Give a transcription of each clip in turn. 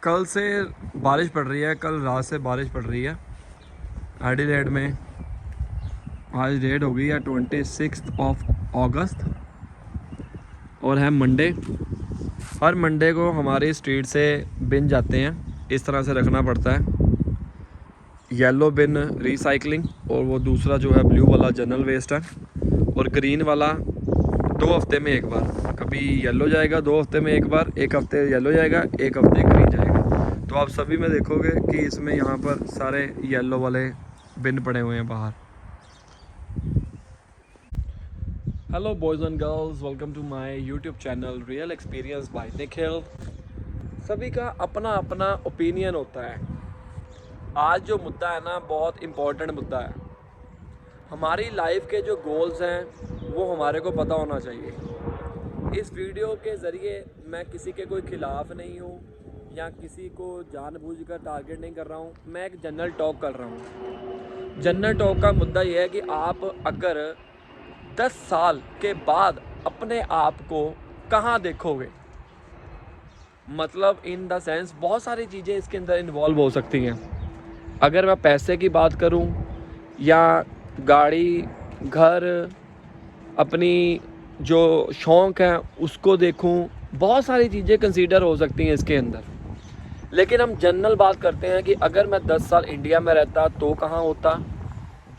कल से बारिश पड़ रही है, कल रात से बारिश पड़ रही है एडिलेड में। आज डेट हो गई है 26 अगस्त और है मंडे। हर मंडे को हमारी स्ट्रीट से बिन जाते हैं, इस तरह से रखना पड़ता है। येलो बिन रिसाइकलिंग और वो दूसरा जो है ब्लू वाला जनरल वेस्ट है, और ग्रीन वाला 2 हफ्ते में एक बार। कभी येलो जाएगा 2 हफ्ते में एक बार, एक हफ्ते येलो जाएगा, एक हफ्ते ग्रीन जाएगा। तो आप सभी में देखोगे कि इसमें यहाँ पर सारे येलो वाले बिन पड़े हुए हैं बाहर। Hello boys and girls, welcome to my YouTube channel real experience by Nikhil. सभी का अपना अपना ओपिनियन होता है। आज जो मुद्दा है ना, बहुत इम्पोर्टेंट मुद्दा है। हमारी लाइफ के जो गोल्स हैं वो हमारे को पता होना चाहिए। इस वीडियो के ज़रिए मैं किसी के कोई ख़िलाफ़ नहीं हूँ या किसी को जानबूझकर टारगेट नहीं कर रहा हूँ। मैं एक जनरल टॉक कर रहा हूँ। जनरल टॉक का मुद्दा ये है कि आप अगर 10 साल के बाद अपने आप को कहाँ देखोगे, मतलब इन द सेंस बहुत सारी चीज़ें इसके अंदर इन्वॉल्व हो सकती हैं। अगर मैं पैसे की बात करूं या गाड़ी, घर, अपनी जो शौक़ है उसको देखूं, बहुत सारी चीज़ें कंसीडर हो सकती हैं इसके अंदर। लेकिन हम जनरल बात करते हैं कि अगर मैं 10 साल इंडिया में रहता तो कहाँ होता,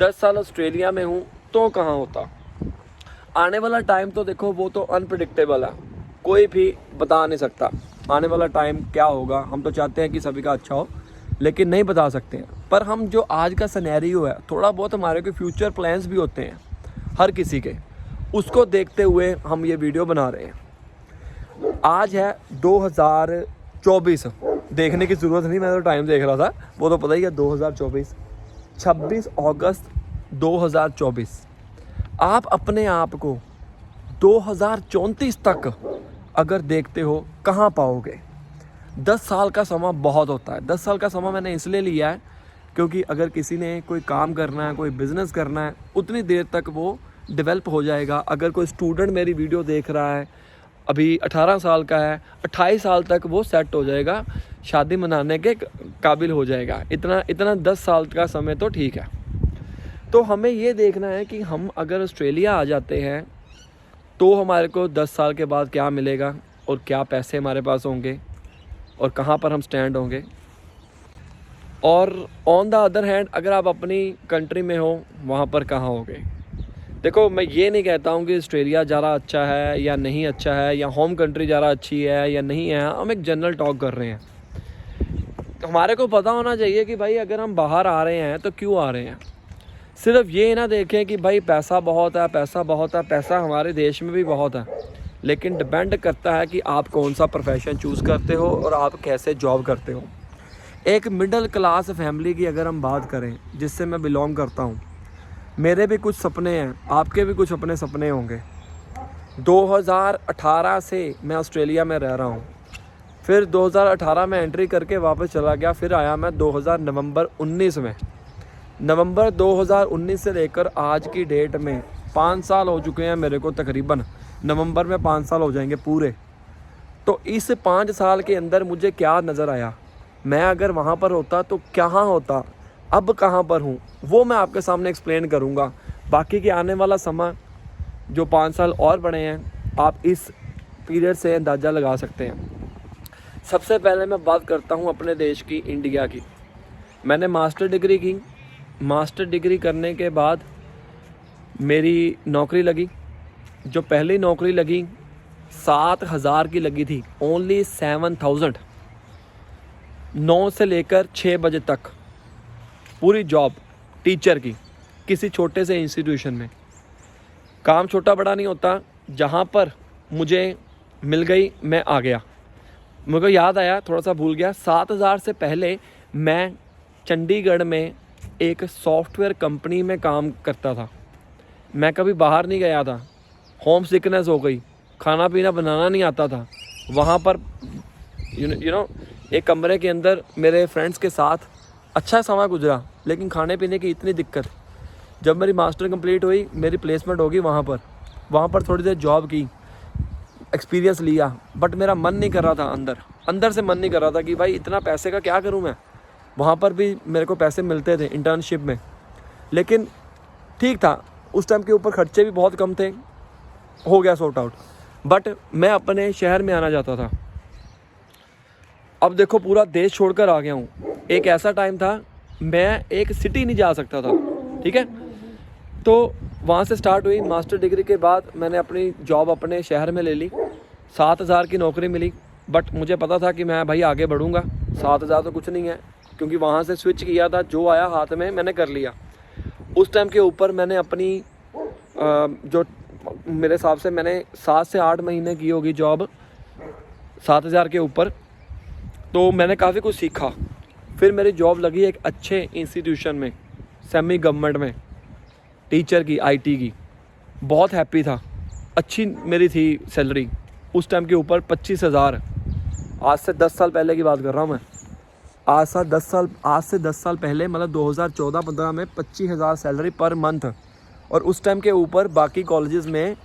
10 साल ऑस्ट्रेलिया में हूँ तो कहाँ होता। आने वाला टाइम तो देखो वो तो अनप्रिडिक्टेबल है, कोई भी बता नहीं सकता आने वाला टाइम क्या होगा। हम तो चाहते हैं कि सभी का अच्छा हो, लेकिन नहीं बता सकते हैं। पर हम जो आज का सिनेरियो है, थोड़ा बहुत हमारे के फ्यूचर प्लान्स भी होते हैं हर किसी के, उसको देखते हुए हम ये वीडियो बना रहे हैं। आज है 2024, देखने की ज़रूरत नहीं, मैं तो टाइम देख रहा था, वो तो पता ही है 2024, 26 अगस्त 2024। आप अपने आप को 2034 तक अगर देखते हो कहाँ पाओगे। 10 साल का समय बहुत होता है। 10 साल का समय मैंने इसलिए लिया है क्योंकि अगर किसी ने कोई काम करना है, कोई बिज़नेस करना है, उतनी देर तक वो डेवलप हो जाएगा। अगर कोई स्टूडेंट मेरी वीडियो देख रहा है, अभी 18 साल का है, 28 साल तक वो सेट हो जाएगा, शादी मनाने के काबिल हो जाएगा। इतना 10 साल का समय तो ठीक है। तो हमें ये देखना है कि हम अगर ऑस्ट्रेलिया आ जाते हैं तो हमारे को 10 साल के बाद क्या मिलेगा और क्या पैसे हमारे पास होंगे और कहाँ पर हम स्टैंड होंगे। और ऑन द अदर हैंड अगर आप अपनी कंट्री में हो, वहाँ पर कहाँ होगे। देखो, मैं ये नहीं कहता हूँ कि ऑस्ट्रेलिया ज़्यादा अच्छा है या नहीं अच्छा है, या होम कंट्री ज़्यादा अच्छी है या नहीं है। हम एक जनरल टॉक कर रहे हैं। हमारे को पता होना चाहिए कि भाई अगर हम बाहर आ रहे हैं तो क्यों आ रहे हैं। सिर्फ ये ना देखें कि भाई पैसा बहुत है, पैसा बहुत है। पैसा हमारे देश में भी बहुत है, लेकिन डिपेंड करता है कि आप कौन सा प्रोफेशन चूज़ करते हो और आप कैसे जॉब करते हो। एक मिडिल क्लास फैमिली की अगर हम बात करें, जिससे मैं बिलोंग करता हूँ, मेरे भी कुछ सपने हैं, आपके भी कुछ अपने सपने होंगे। 2018 से मैं ऑस्ट्रेलिया में रह रहा हूँ, फिर 2018 में एंट्री करके वापस चला गया, फिर आया मैं नवंबर 19 में। नवंबर 2019 से लेकर आज की डेट में 5 साल हो चुके हैं मेरे को तकरीबन। नवंबर में 5 साल हो जाएंगे पूरे। तो इस 5 साल के अंदर मुझे क्या नज़र आया, मैं अगर वहाँ पर होता तो कहाँ होता, अब कहाँ पर हूँ, वो मैं आपके सामने एक्सप्लेन करूँगा। बाकी के आने वाला समय जो 5 साल और बड़े हैं, आप इस पीरियड से अंदाज़ा लगा सकते हैं। सबसे पहले मैं बात करता हूँ अपने देश की, इंडिया की। मैंने मास्टर डिग्री की। मास्टर डिग्री करने के बाद मेरी नौकरी लगी। जो पहली नौकरी लगी 7,000 की लगी थी, ओनली 7,000। 9 से लेकर 6 बजे तक पूरी जॉब टीचर की, किसी छोटे से इंस्टीट्यूशन में। काम छोटा बड़ा नहीं होता, जहाँ पर मुझे मिल गई मैं आ गया। मुझे को याद आया, थोड़ा सा भूल गया, 7,000 से पहले मैं चंडीगढ़ में एक सॉफ्टवेयर कंपनी में काम करता था। मैं कभी बाहर नहीं गया था, होम सिकनेस हो गई, खाना पीना बनाना नहीं आता था। वहाँ पर यू नो एक कमरे के अंदर मेरे फ्रेंड्स के साथ अच्छा समय गुजरा, लेकिन खाने पीने की इतनी दिक्कत। जब मेरी मास्टर कंप्लीट हुई, मेरी प्लेसमेंट होगी वहाँ पर थोड़ी देर जॉब की। एक्सपीरियंस लिया, बट मेरा मन नहीं कर रहा था, अंदर से मन नहीं कर रहा था कि भाई इतना पैसे का क्या करूं मैं। वहाँ पर भी मेरे को पैसे मिलते थे इंटर्नशिप में, लेकिन ठीक था, उस टाइम के ऊपर खर्चे भी बहुत कम थे, हो गया सॉर्ट आउट। बट मैं अपने शहर में आना चाहता था। अब देखो पूरा देश छोड़कर आ गया हूँ। एक ऐसा टाइम था मैं एक सिटी नहीं जा सकता था, ठीक है। तो वहाँ से स्टार्ट हुई। मास्टर डिग्री के बाद मैंने अपनी जॉब अपने शहर में ले ली। 7,000 की नौकरी मिली, बट मुझे पता था कि मैं भाई आगे बढ़ूँगा। 7,000 तो कुछ नहीं है, क्योंकि वहाँ से स्विच किया था, जो आया हाथ में मैंने कर लिया। उस टाइम के ऊपर मैंने अपनी जो मेरे हिसाब से मैंने 7 से 8 महीने की होगी जॉब 7,000 के ऊपर। तो मैंने काफ़ी कुछ सीखा। फिर मेरी जॉब लगी एक अच्छे इंस्टीट्यूशन में, सेमी गवर्नमेंट में, टीचर की, आईटी की। बहुत हैप्पी था, अच्छी मेरी थी सैलरी उस टाइम के ऊपर 25,000। आज से 10 साल पहले की बात कर रहा हूँ मैं। आज से 10 साल पहले, मतलब 2014-15 में 25,000 सैलरी पर मंथ। और उस टाइम के ऊपर बाकी कॉलेजेस में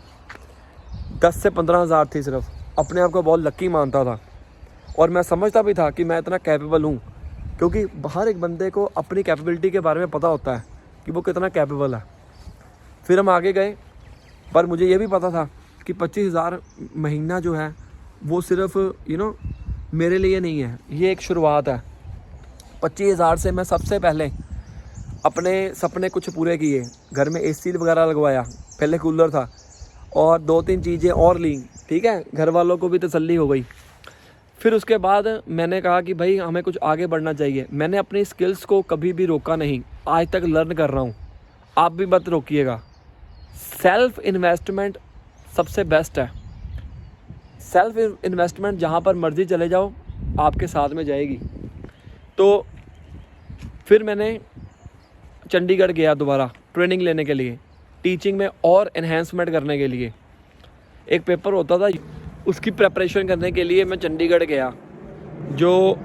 10 से 15,000 थी सिर्फ। अपने आप को बहुत लकी मानता था, और मैं समझता भी था कि मैं इतना कैपेबल हूँ, क्योंकि हर एक बंदे को अपनी कैपेबिलिटी के बारे में पता होता है कि वो कितना कैपेबल है। फिर हम आगे गए, पर मुझे ये भी पता था कि 25,000 महीना जो है वो सिर्फ मेरे लिए नहीं है, ये एक शुरुआत है। 25,000 से मैं सबसे पहले अपने सपने कुछ पूरे किए। घर में एसी वगैरह लगवाया, पहले कूलर था, और 2-3 चीज़ें और ली, ठीक है। घर वालों को भी तसल्ली हो गई। फिर उसके बाद मैंने कहा कि भाई हमें कुछ आगे बढ़ना चाहिए। मैंने अपनी स्किल्स को कभी भी रोका नहीं, आज तक लर्न कर रहा हूँ। आप भी मत रोकिएगा। सेल्फ इन्वेस्टमेंट सबसे बेस्ट है। सेल्फ इन्वेस्टमेंट जहाँ पर मर्ज़ी चले जाओ, आपके साथ में जाएगी। तो फिर मैंने चंडीगढ़ गया दोबारा ट्रेनिंग लेने के लिए, टीचिंग में और एनहेंसमेंट करने के लिए। एक पेपर होता था, उसकी प्रेपरेशन करने के लिए मैं चंडीगढ़ गया। जो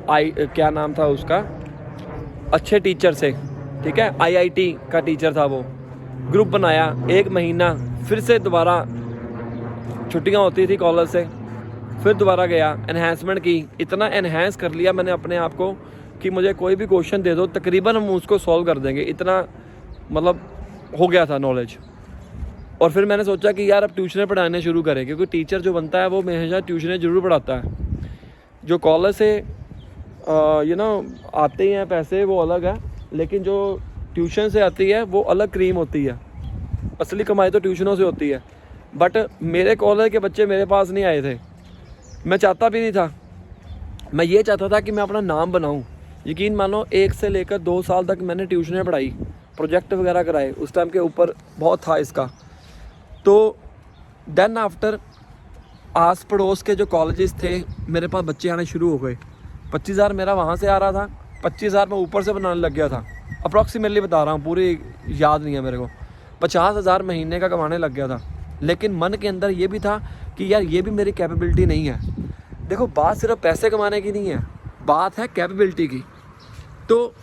क्या नाम था उसका, अच्छे टीचर से, ठीक है, IIT का टीचर था वो। ग्रुप बनाया 1 महीना, फिर से दोबारा छुट्टियां होती थी कॉलेज से, फिर दोबारा गया, एनहेंसमेंट की। इतना एनहेंस कर लिया मैंने अपने आप को कि मुझे कोई भी क्वेश्चन दे दो, तकरीबन हम उसको सॉल्व कर देंगे, इतना मतलब हो गया था नॉलेज। और फिर मैंने सोचा कि यार अब ट्यूशनें पढ़ाने शुरू करें, क्योंकि टीचर जो बनता है वो हमेशा ट्यूशनें ज़रूर पढ़ाता है। जो कॉलेज से आते ही हैं पैसे, वो अलग है, लेकिन जो ट्यूशन से आती है वो अलग क्रीम होती है। असली कमाई तो ट्यूशनों से होती है। बट मेरे कॉलेज के बच्चे मेरे पास नहीं आए थे, मैं चाहता भी नहीं था। मैं ये चाहता था कि मैं अपना नाम बनाऊं। यकीन मानो 1 से लेकर 2 साल तक मैंने ट्यूशनें पढ़ाई, प्रोजेक्ट वगैरह कराए। उस टाइम के ऊपर बहुत था इसका। तो देन आफ्टर आस पड़ोस के जो कॉलेजेस थे, मेरे पास बच्चे आने शुरू हो गए। 25,000 मेरा वहाँ से आ रहा था, 25,000 मैं ऊपर से बनाने लग गया था। अप्रॉक्सीमेटली बता रहा हूँ, पूरी याद नहीं है मेरे को। 50,000 महीने का कमाने लग गया था। लेकिन मन के अंदर ये भी था कि यार ये भी मेरी कैपेबिलिटी नहीं है। देखो, बात सिर्फ पैसे कमाने की नहीं है, बात है कैपेबिलिटी की। तो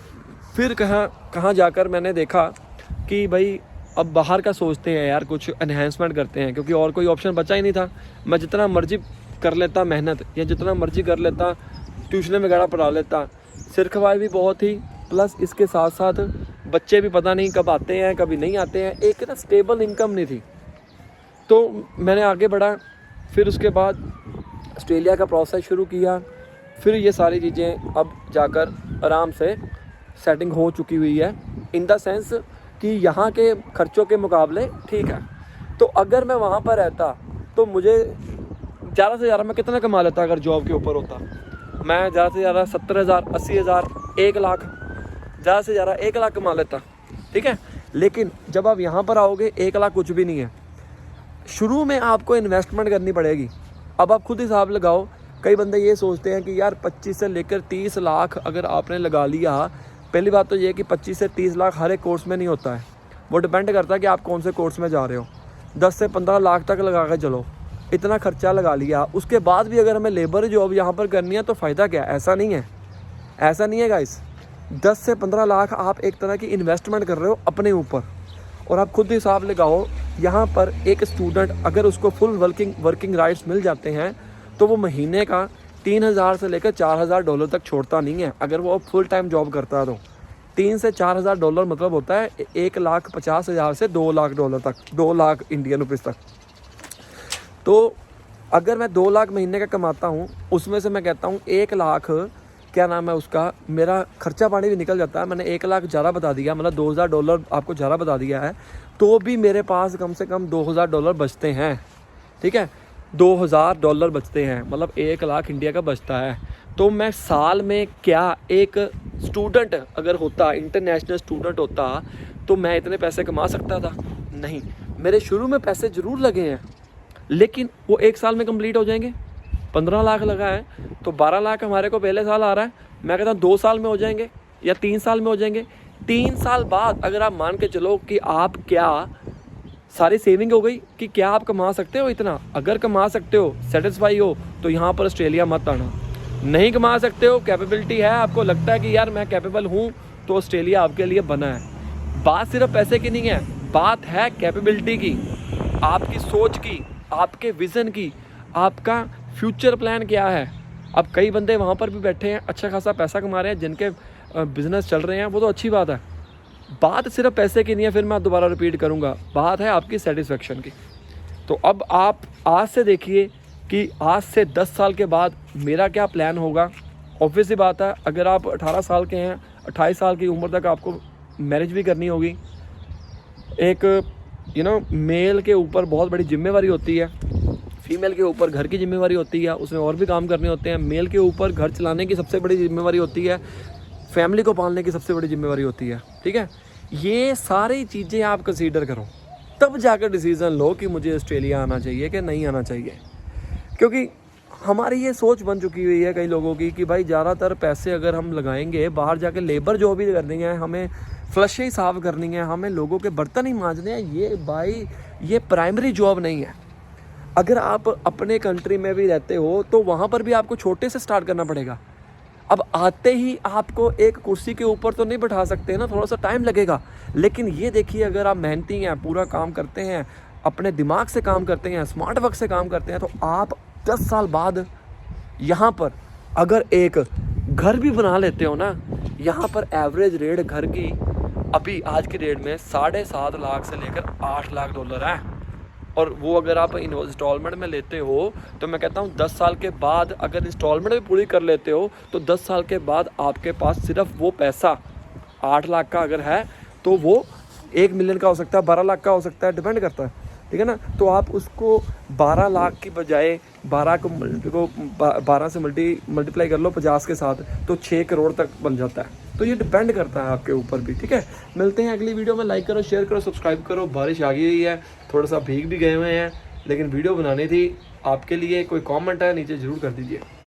फिर कहाँ जाकर मैंने देखा कि भाई अब बाहर का सोचते हैं यार, कुछ एनहेंसमेंट करते हैं, क्योंकि और कोई ऑप्शन बचा ही नहीं था। मैं जितना मर्जी कर लेता मेहनत, या जितना मर्जी कर लेता ट्यूशन वगैरह पढ़ा लेता, सिर खपाई भी बहुत थी, प्लस इसके साथ साथ बच्चे भी पता नहीं कब आते हैं कभी नहीं आते हैं, एक ना स्टेबल इनकम नहीं थी। तो मैंने आगे बढ़ा। फिर उसके बाद ऑस्ट्रेलिया का प्रोसेस शुरू किया। फिर ये सारी चीज़ें अब जाकर आराम से सेटिंग हो चुकी हुई है, इन द सेंस कि यहाँ के खर्चों के मुकाबले ठीक है। तो अगर मैं वहाँ पर रहता तो मुझे ज़्यादा से ज़्यादा मैं कितना कमा लेता अगर जॉब के ऊपर होता। मैं ज़्यादा से ज़्यादा 70,000, 80,000, 1 लाख, ज़्यादा से ज़्यादा 1 लाख कमा लेता, ठीक है। लेकिन जब आप यहाँ पर आओगे 1 लाख कुछ भी नहीं है। शुरू में आपको इन्वेस्टमेंट करनी पड़ेगी। अब आप खुद हिसाब लगाओ। कई बंदे ये सोचते हैं कि यार 25 से लेकर 30 लाख अगर आपने लगा लिया। पहली बात तो ये कि 25 से 30 लाख हर एक कोर्स में नहीं होता है, वो डिपेंड करता है कि आप कौन से कोर्स में जा रहे हो। 10 से 15 लाख तक लगा के चलो, इतना खर्चा लगा लिया। उसके बाद भी अगर हमें लेबर जॉब यहाँ पर करनी है तो फ़ायदा क्या? ऐसा नहीं है, ऐसा नहीं है गाइस। 10 से 15 लाख आप एक तरह की इन्वेस्टमेंट कर रहे हो अपने ऊपर। और आप खुद हिसाब लगाओ यहाँ पर एक स्टूडेंट अगर उसको फुल वर्किंग राइट्स मिल जाते हैं तो वो महीने का 3,000 से लेकर 4,000 डॉलर तक छोड़ता नहीं है। अगर वो फुल टाइम जॉब करता है तो 3 से 4,000 डॉलर मतलब होता है 1,50,000 से 2 लाख डॉलर तक, 2 लाख इंडियन रुपीज़ तक। तो अगर मैं 2 लाख महीने का कमाता हूँ, उसमें से मैं कहता हूँ 1 लाख क्या नाम है उसका, मेरा खर्चा पानी भी निकल जाता है। मैंने 1 लाख ज़्यादा बता दिया, मतलब 2,000 डॉलर आपको ज़्यादा बता दिया है, तो भी मेरे पास कम से कम 2,000 डॉलर बचते हैं। ठीक है, 2,000 डॉलर बचते हैं, मतलब 1 लाख इंडिया का बचता है। तो मैं साल में क्या, एक स्टूडेंट अगर होता, इंटरनेशनल स्टूडेंट होता, तो मैं इतने पैसे कमा सकता था? नहीं। मेरे शुरू में पैसे ज़रूर लगे हैं, लेकिन वो 1 साल में कंप्लीट हो जाएंगे। 15 लाख लगा है तो 12 लाख हमारे को पहले साल आ रहा है। मैं कहता हूँ 2 साल में हो जाएंगे या 3 साल में हो जाएंगे। 3 साल बाद अगर आप मान के चलो कि आप क्या सारी सेविंग हो गई, कि क्या आप कमा सकते हो इतना? अगर कमा सकते हो, सेटिस्फाई हो, तो यहाँ पर ऑस्ट्रेलिया मत आना। नहीं कमा सकते हो, कैपेबिलिटी है, आपको लगता है कि यार मैं कैपेबल हूँ, तो ऑस्ट्रेलिया आपके लिए बना है। बात सिर्फ पैसे की नहीं है, बात है कैपेबिलिटी की, आपकी सोच की, आपके विज़न की, आपका फ्यूचर प्लान क्या है। अब कई बंदे वहाँ पर भी बैठे हैं, अच्छा खासा पैसा कमा रहे हैं, जिनके बिज़नेस चल रहे हैं, वो तो अच्छी बात है। बात सिर्फ पैसे की नहीं है, फिर मैं दोबारा रिपीट करूँगा, बात है आपकी सेटिस्फेक्शन की। तो अब आप आज से देखिए कि आज से 10 साल के बाद मेरा क्या प्लान होगा। ऑब्वियस सी बात है, अगर आप 18 साल के हैं, 28 साल की उम्र तक आपको मैरिज भी करनी होगी। एक मेल के ऊपर बहुत बड़ी जिम्मेवारी होती है, फीमेल के ऊपर घर की जिम्मेवारी होती है, उसमें और भी काम करने होते हैं। मेल के ऊपर घर चलाने की सबसे बड़ी जिम्मेवारी होती है, फैमिली को पालने की सबसे बड़ी जिम्मेवारी होती है। ठीक है, ये सारी चीज़ें आप कंसीडर करो, तब जाकर डिसीज़न लो कि मुझे ऑस्ट्रेलिया आना चाहिए कि नहीं आना चाहिए। क्योंकि हमारी ये सोच बन चुकी हुई है कई लोगों की कि भाई ज़्यादातर पैसे अगर हम लगाएंगे, बाहर जाके लेबर जॉब ही करनी है, हमें फ्लशें ही साफ़ करनी है, हमें लोगों के बर्तन ही मांजने हैं, ये भाई ये प्राइमरी जॉब नहीं है। अगर आप अपने कंट्री में भी रहते हो तो वहाँ पर भी आपको छोटे से स्टार्ट करना पड़ेगा। अब आते ही आपको एक कुर्सी के ऊपर तो नहीं बैठा सकते ना, थोड़ा सा टाइम लगेगा। लेकिन ये देखिए, अगर आप मेहनती हैं, पूरा काम करते हैं, अपने दिमाग से काम करते हैं, स्मार्ट वर्क से काम करते हैं, तो आप 10 साल बाद यहाँ पर अगर एक घर भी बना लेते हो ना, यहाँ पर एवरेज रेट घर की अभी आज की डेट में 7.5 लाख से लेकर 8 लाख डॉलर है। और वो अगर आप इंस्टॉलमेंट में लेते हो तो मैं कहता हूँ 10 साल के बाद अगर इंस्टॉलमेंट भी पूरी कर लेते हो तो 10 साल के बाद आपके पास सिर्फ वो पैसा 8 लाख का अगर है तो वो 1 मिलियन का हो सकता है, 12 लाख का हो सकता है, डिपेंड करता है। ठीक है ना, तो आप उसको 12 लाख की बजाय 12 से मल्टीप्लाई कर लो 50 के साथ, तो 6 करोड़ तक बन जाता है। तो ये डिपेंड करता है आपके ऊपर भी। ठीक है, मिलते हैं अगली वीडियो में। लाइक करो, शेयर करो, सब्सक्राइब करो। बारिश आ गई है, थोड़ा सा भीग भी गए हुए हैं, लेकिन वीडियो बनानी थी आपके लिए। कोई कमेंट है नीचे ज़रूर कर दीजिए।